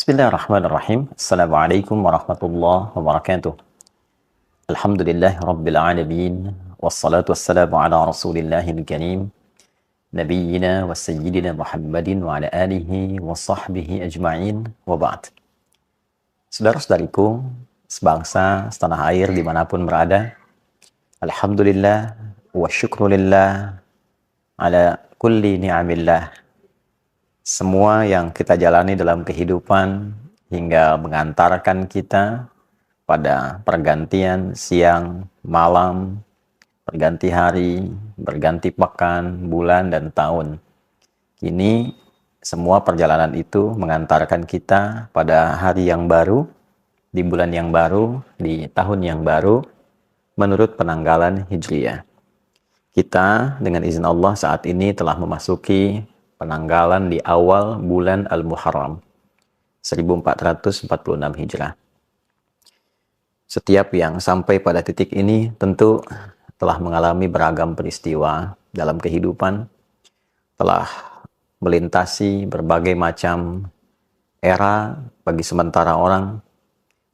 Bismillahirrahmanirrahim. Assalamualaikum warahmatullahi wabarakatuh. Alhamdulillah Rabbil Alamin. Wassalatu wassalamu ala Rasulillahil Karim. Nabiyyina wa sayyidina Muhammadin wa ala alihi wa sahbihi ajma'in wa ba'd. Saudara-saudariku, sebangsa, setanah air dimanapun berada, Alhamdulillah wa syukrulillah ala kulli ni'amillah. Semua yang kita jalani dalam kehidupan hingga mengantarkan kita pada pergantian siang, malam, berganti hari, berganti pekan, bulan, dan tahun. Kini semua perjalanan itu mengantarkan kita pada hari yang baru, di bulan yang baru, di tahun yang baru, menurut penanggalan Hijriyah. Kita dengan izin Allah saat ini telah memasuki penanggalan di awal bulan Al-Muharram 1446 Hijrah. Setiap yang sampai pada titik ini tentu telah mengalami beragam peristiwa dalam kehidupan, telah melintasi berbagai macam era bagi sementara orang,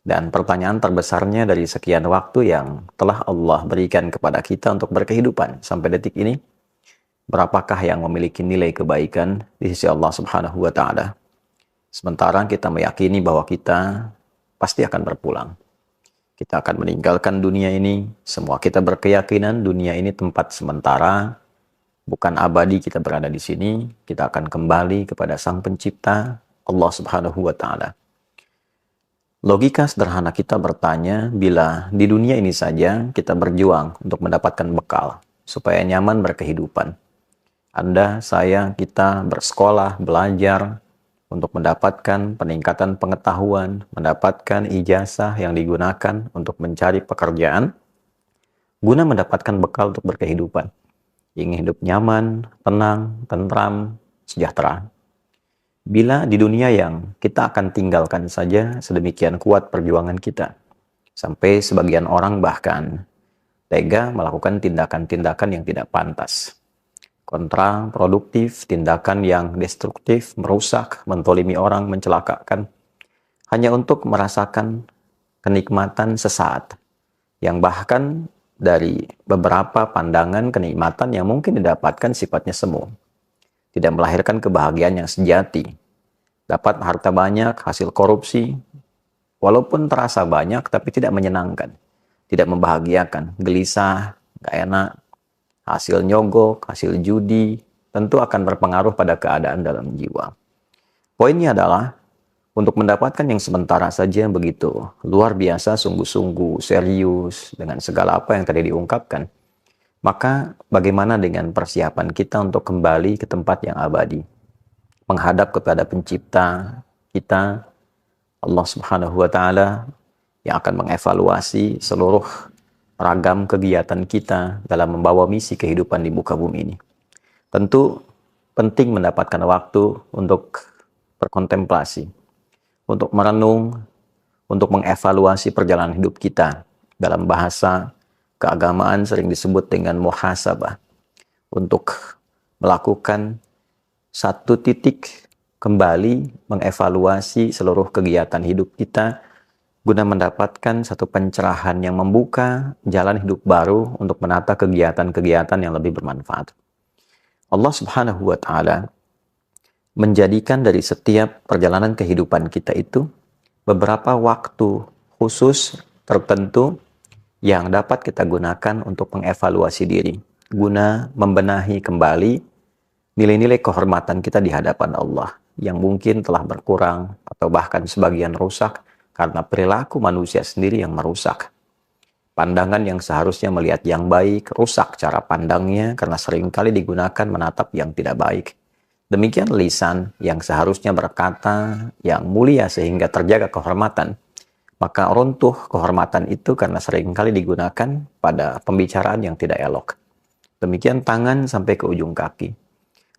dan pertanyaan terbesarnya dari sekian waktu yang telah Allah berikan kepada kita untuk berkehidupan sampai detik ini, berapakah yang memiliki nilai kebaikan di sisi Allah Subhanahu wa Ta'ala? Sementara kita meyakini bahwa kita pasti akan berpulang. Kita akan meninggalkan dunia ini. Semua kita berkeyakinan dunia ini tempat sementara, bukan abadi kita berada di sini. Kita akan kembali kepada Sang Pencipta, Allah Subhanahu wa Ta'ala. Logika sederhana kita bertanya, bila di dunia ini saja kita berjuang untuk mendapatkan bekal supaya nyaman berkehidupan, Anda, saya, kita bersekolah, belajar untuk mendapatkan peningkatan pengetahuan, mendapatkan ijazah yang digunakan untuk mencari pekerjaan, guna mendapatkan bekal untuk berkehidupan. Ingin hidup nyaman, tenang, tentram, sejahtera. Bila di dunia yang kita akan tinggalkan saja sedemikian kuat perjuangan kita, sampai sebagian orang bahkan tega melakukan tindakan-tindakan yang tidak pantas, kontraproduktif, tindakan yang destruktif, merusak, mentolimi orang, mencelakakan, hanya untuk merasakan kenikmatan sesaat, yang bahkan dari beberapa pandangan kenikmatan yang mungkin didapatkan sifatnya semu, tidak melahirkan kebahagiaan yang sejati. Dapat harta banyak, hasil korupsi, walaupun terasa banyak, tapi tidak menyenangkan, tidak membahagiakan, gelisah, gak enak. Hasil nyogok, hasil judi, tentu akan berpengaruh pada keadaan dalam jiwa. Poinnya adalah, untuk mendapatkan yang sementara saja begitu luar biasa, sungguh-sungguh, serius, dengan segala apa yang tadi diungkapkan, maka bagaimana dengan persiapan kita untuk kembali ke tempat yang abadi? Menghadap kepada Pencipta kita, Allah Subhanahu wa Ta'ala, yang akan mengevaluasi seluruh ragam kegiatan kita dalam membawa misi kehidupan di muka bumi ini. Tentu penting mendapatkan waktu untuk berkontemplasi, untuk merenung, untuk mengevaluasi perjalanan hidup kita. Dalam bahasa keagamaan sering disebut dengan muhasabah. Untuk melakukan satu titik kembali mengevaluasi seluruh kegiatan hidup kita, guna mendapatkan satu pencerahan yang membuka jalan hidup baru untuk menata kegiatan-kegiatan yang lebih bermanfaat. Allah Subhanahu wa Ta'ala menjadikan dari setiap perjalanan kehidupan kita itu beberapa waktu khusus tertentu yang dapat kita gunakan untuk mengevaluasi diri, guna membenahi kembali nilai-nilai kehormatan kita di hadapan Allah yang mungkin telah berkurang atau bahkan sebagian rusak karena perilaku manusia sendiri yang merusak. Pandangan yang seharusnya melihat yang baik, rusak cara pandangnya karena seringkali digunakan menatap yang tidak baik. Demikian lisan yang seharusnya berkata yang mulia sehingga terjaga kehormatan, maka runtuh kehormatan itu karena seringkali digunakan pada pembicaraan yang tidak elok. Demikian tangan sampai ke ujung kaki.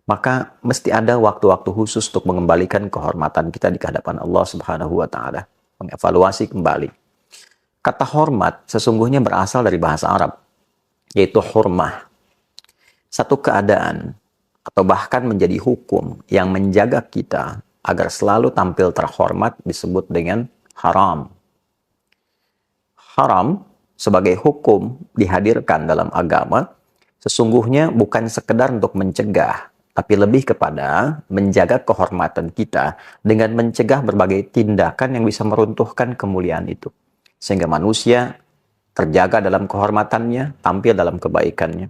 Maka mesti ada waktu-waktu khusus untuk mengembalikan kehormatan kita di hadapan Allah Subhanahu wa Ta'ala. Mengevaluasi kembali. Kata hormat sesungguhnya berasal dari bahasa Arab, yaitu hurmah. Satu keadaan atau bahkan menjadi hukum yang menjaga kita agar selalu tampil terhormat disebut dengan haram. Haram sebagai hukum dihadirkan dalam agama sesungguhnya bukan sekedar untuk mencegah, tapi lebih kepada menjaga kehormatan kita dengan mencegah berbagai tindakan yang bisa meruntuhkan kemuliaan itu. Sehingga manusia terjaga dalam kehormatannya, tampil dalam kebaikannya.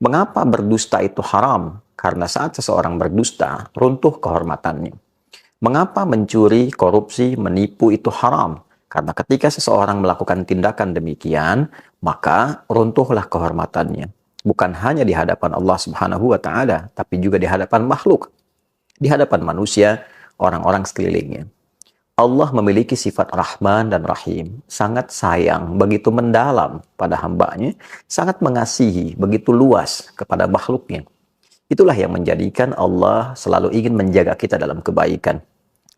Mengapa berdusta itu haram? Karena saat seseorang berdusta, runtuh kehormatannya. Mengapa mencuri, korupsi, menipu itu haram? Karena ketika seseorang melakukan tindakan demikian, maka runtuhlah kehormatannya. Bukan hanya di hadapan Allah Subhanahu wa Ta'ala, tapi juga di hadapan makhluk, di hadapan manusia, orang-orang sekelilingnya. Allah memiliki sifat Rahman dan Rahim, sangat sayang, begitu mendalam pada hambanya, sangat mengasihi, begitu luas kepada makhluknya. Itulah yang menjadikan Allah selalu ingin menjaga kita dalam kebaikan.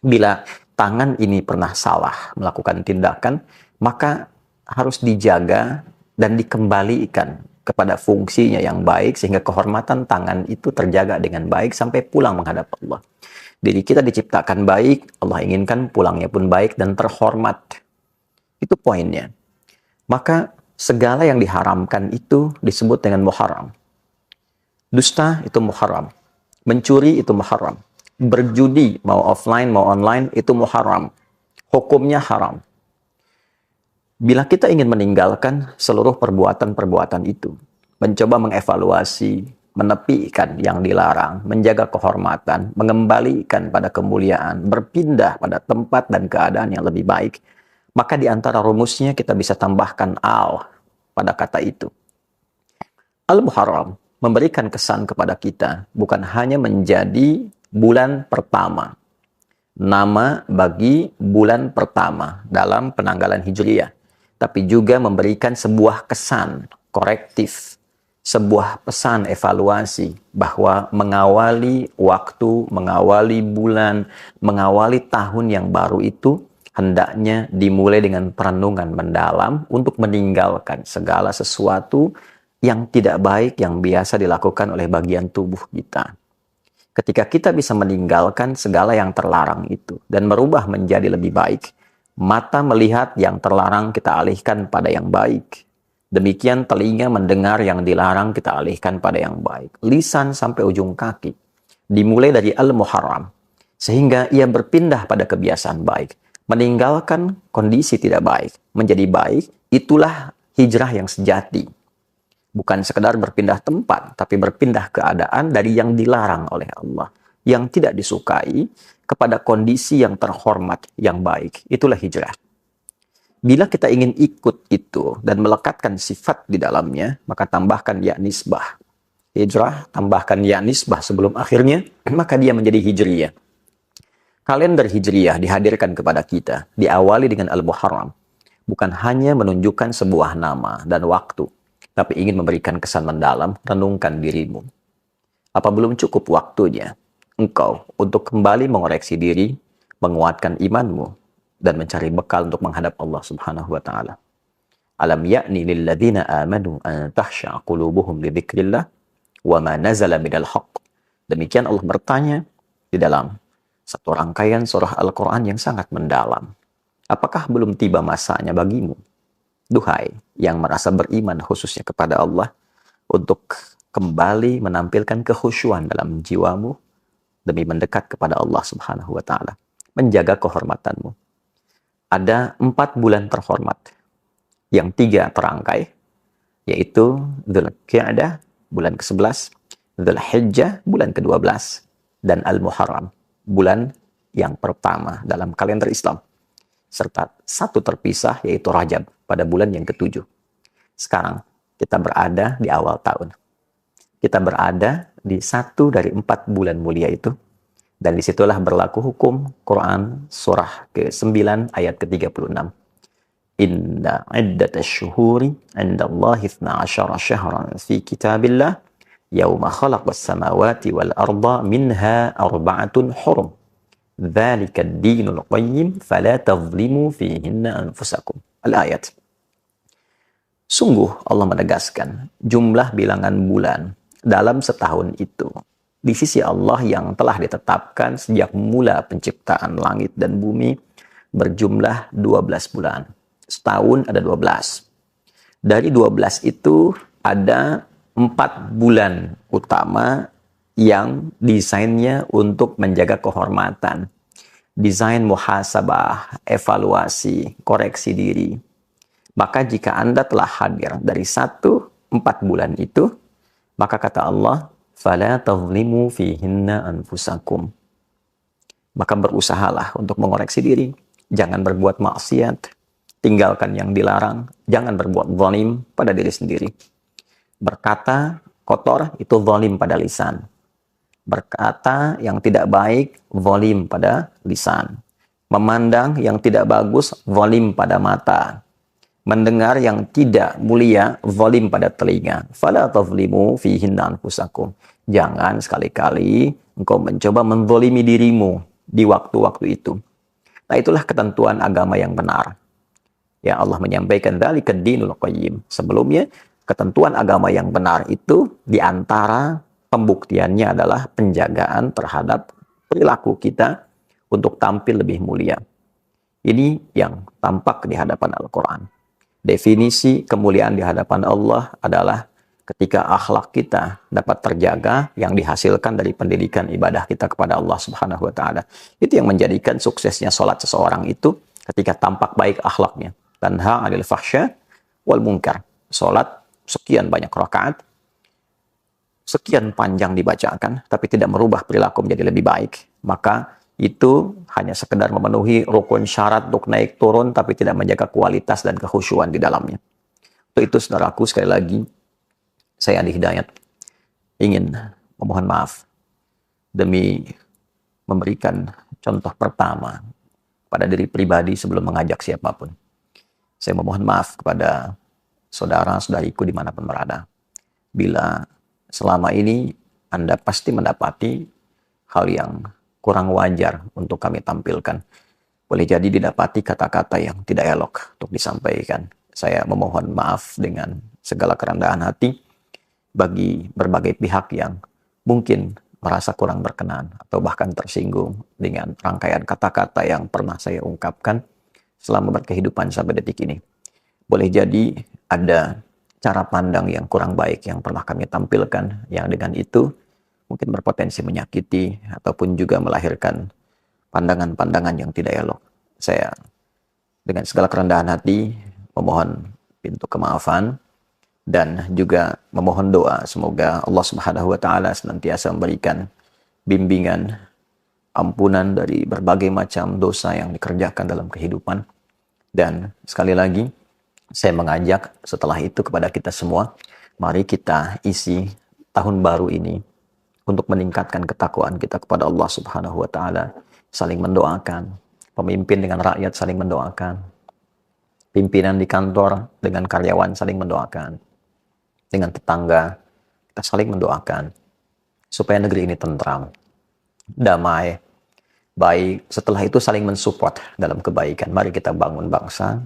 Bila tangan ini pernah salah melakukan tindakan, maka harus dijaga dan dikembalikan kepada fungsinya yang baik, sehingga kehormatan tangan itu terjaga dengan baik sampai pulang menghadap Allah. Diri kita diciptakan baik, Allah inginkan pulangnya pun baik dan terhormat. Itu poinnya. Maka segala yang diharamkan itu disebut dengan muharram. Dusta itu muharram. Mencuri itu muharram. Berjudi, mau offline, mau online, itu muharram. Hukumnya haram. Bila kita ingin meninggalkan seluruh perbuatan-perbuatan itu, mencoba mengevaluasi, menepikan yang dilarang, menjaga kehormatan, mengembalikan pada kemuliaan, berpindah pada tempat dan keadaan yang lebih baik, maka di antara rumusnya kita bisa tambahkan al pada kata itu. Al-Muharram memberikan kesan kepada kita bukan hanya menjadi bulan pertama, nama bagi bulan pertama dalam penanggalan Hijriyah, tapi juga memberikan sebuah kesan korektif, sebuah pesan evaluasi bahwa mengawali waktu, mengawali bulan, mengawali tahun yang baru itu hendaknya dimulai dengan perenungan mendalam untuk meninggalkan segala sesuatu yang tidak baik yang biasa dilakukan oleh bagian tubuh kita. Ketika kita bisa meninggalkan segala yang terlarang itu dan merubah menjadi lebih baik, mata melihat yang terlarang kita alihkan pada yang baik. Demikian telinga mendengar yang dilarang kita alihkan pada yang baik. Lisan sampai ujung kaki. Dimulai dari Al-Muharram. Sehingga ia berpindah pada kebiasaan baik. Meninggalkan kondisi tidak baik. Menjadi baik, itulah hijrah yang sejati. Bukan sekedar berpindah tempat, tapi berpindah keadaan dari yang dilarang oleh Allah, yang tidak disukai, kepada kondisi yang terhormat, yang baik. Itulah hijrah. Bila kita ingin ikut itu dan melekatkan sifat di dalamnya, maka tambahkan ya nisbah. Hijrah, tambahkan ya nisbah sebelum akhirnya, maka dia menjadi hijriyah. Kalender hijriyah dihadirkan kepada kita, diawali dengan Al-Muharram. Bukan hanya menunjukkan sebuah nama dan waktu, tapi ingin memberikan kesan mendalam, renungkan dirimu. Apa belum cukup waktunya engkau untuk kembali mengoreksi diri, menguatkan imanmu, dan mencari bekal untuk menghadap Allah Subhanahu wa Ta'ala? Alam ya'ni lilladzina amanu an tahsha'a qulubuhum li dzikrillah wa ma nazala minal haqq. Demikian Allah bertanya di dalam satu rangkaian surah Al-Quran yang sangat mendalam. Apakah belum tiba masanya bagimu, duhai yang merasa beriman khususnya kepada Allah, untuk kembali menampilkan kekhusyuan dalam jiwamu demi mendekat kepada Allah Subhanahu wa Ta'ala, menjaga kehormatanmu. Ada 4 bulan terhormat, yang 3 terangkai, yaitu Dzulqa'dah bulan ke-11, Dzulhijjah bulan ke-12, dan Al-Muharram bulan yang pertama dalam kalender Islam, serta 1 terpisah yaitu Rajab pada bulan yang ke-7. Sekarang kita berada di awal tahun. Kita berada di 1 dari 4 bulan mulia itu. Dan disitulah berlaku hukum Quran surah ke-9 ayat ke-36. Inna iddatash syuhuri indallahi 12 syahran fi kitabillah yauma khalaqas samawati wal arda minha arba'atun hurum. Dzalika ad-dinul qayyim fala tadhlimu fihinna anfusakum. Al-ayat. Sungguh Allah menegaskan jumlah bilangan bulan dalam setahun itu di sisi Allah yang telah ditetapkan sejak mula penciptaan langit dan bumi berjumlah 12 bulan. Setahun ada 12. Dari 12 itu ada 4 bulan utama yang desainnya untuk menjaga kehormatan. Desain muhasabah, evaluasi, koreksi diri. Maka jika Anda telah hadir dari 4 bulan itu, maka kata Allah, فَلَا تَظْلِمُوا فِيهِنَّ أَنفُسَكُمْ. Maka berusahalah untuk mengoreksi diri. Jangan berbuat maksiat. Tinggalkan yang dilarang. Jangan berbuat zalim pada diri sendiri. Berkata kotor itu zalim pada lisan. Berkata yang tidak baik, zalim pada lisan. Memandang yang tidak bagus, zalim pada mata. Mendengar yang tidak mulia, zalim pada telinga. Fala tazlimu fihinna anfusakum. Jangan sekali-kali engkau mencoba menzalimi dirimu di waktu-waktu itu. Nah, itulah ketentuan agama yang benar. Ya, Allah menyampaikan dzalika dinul qayyim. Sebelumnya, ketentuan agama yang benar itu di antara pembuktiannya adalah penjagaan terhadap perilaku kita untuk tampil lebih mulia. Ini yang tampak di hadapan Al-Quran. Definisi kemuliaan di hadapan Allah adalah ketika akhlak kita dapat terjaga yang dihasilkan dari pendidikan ibadah kita kepada Allah Subhanahu wa taala. Itu yang menjadikan suksesnya salat seseorang itu ketika tampak baik akhlaknya. Tanha 'anil fahsya wal munkar. Salat sekian banyak rakaat, sekian panjang dibacakan, tapi tidak merubah perilaku menjadi lebih baik, maka itu hanya sekedar memenuhi rukun syarat untuk naik turun, tapi tidak menjaga kualitas dan kekhusyuan di dalamnya. Untuk itu, saudaraku, sekali lagi, saya Andi Hidayat ingin memohon maaf demi memberikan contoh pertama pada diri pribadi sebelum mengajak siapapun. Saya memohon maaf kepada saudara-saudariku dimanapun berada. Bila selama ini Anda pasti mendapati hal yang kurang wajar untuk kami tampilkan. Boleh jadi didapati kata-kata yang tidak elok untuk disampaikan. Saya memohon maaf dengan segala kerendahan hati bagi berbagai pihak yang mungkin merasa kurang berkenan atau bahkan tersinggung dengan rangkaian kata-kata yang pernah saya ungkapkan selama berkehidupan sampai detik ini. Boleh jadi ada cara pandang yang kurang baik yang pernah kami tampilkan, yang dengan itu mungkin berpotensi menyakiti ataupun juga melahirkan pandangan-pandangan yang tidak elok. Saya dengan segala kerendahan hati memohon pintu kemaafan dan juga memohon doa semoga Allah Subhanahu wa taala senantiasa memberikan bimbingan, ampunan dari berbagai macam dosa yang dikerjakan dalam kehidupan. Dan sekali lagi saya mengajak setelah itu kepada kita semua, mari kita isi tahun baru ini untuk meningkatkan ketakwaan kita kepada Allah Subhanahu wa taala, saling mendoakan, pemimpin dengan rakyat saling mendoakan, pimpinan di kantor dengan karyawan saling mendoakan, dengan tetangga kita saling mendoakan supaya negeri ini tentram, damai, baik. Setelah itu saling mensupport dalam kebaikan. Mari kita bangun bangsa,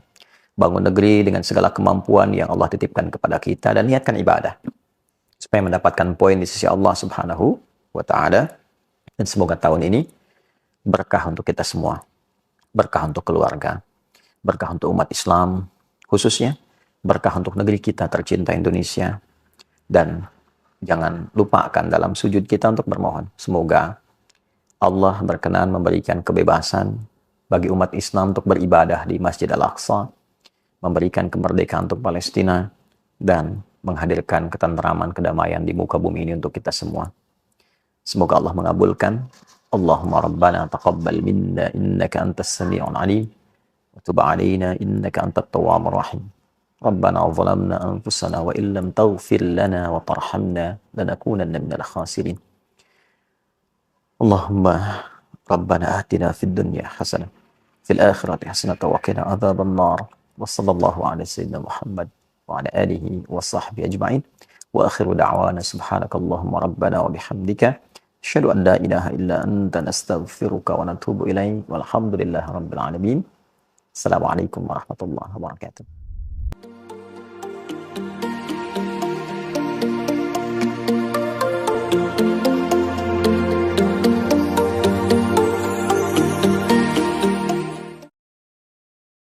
bangun negeri dengan segala kemampuan yang Allah titipkan kepada kita dan niatkan ibadah supaya mendapatkan poin di sisi Allah Subhanahu wa taala. Dan semoga tahun ini berkah untuk kita semua. Berkah untuk keluarga, berkah untuk umat Islam khususnya, berkah untuk negeri kita tercinta Indonesia. Dan jangan lupakan dalam sujud kita untuk bermohon, semoga Allah berkenan memberikan kebebasan bagi umat Islam untuk beribadah di Masjid Al-Aqsa, memberikan kemerdekaan untuk Palestina, dan menghadirkan ketentraman, kedamaian di muka bumi ini untuk kita semua. Semoga Allah mengabulkan. Allahumma rabbana taqabbal minna innaka antas sami'un alim wa tub 'alaina innaka antat tawwabur rahim. Rabbana zalamna anfusana wa illam taghfir lana wa tarhamna lanakunanna minal khasirin. Allahumma rabbana atina fid dunya hasanah fil akhirati hasanah wa qina adzaban nar. Wa sallallahu ala sayyidina Muhammad wa ala alihi wa sahbihi ajma'in. Wa akhiru da'wana subhanakallahumma rabbana wa bihamdika asyhadu an la ilaha illa anta nastaghfiruka wa natubu ilaik. Walhamdulillahi rabbil alamin. Assalamualaikum warahmatullahi wabarakatuh.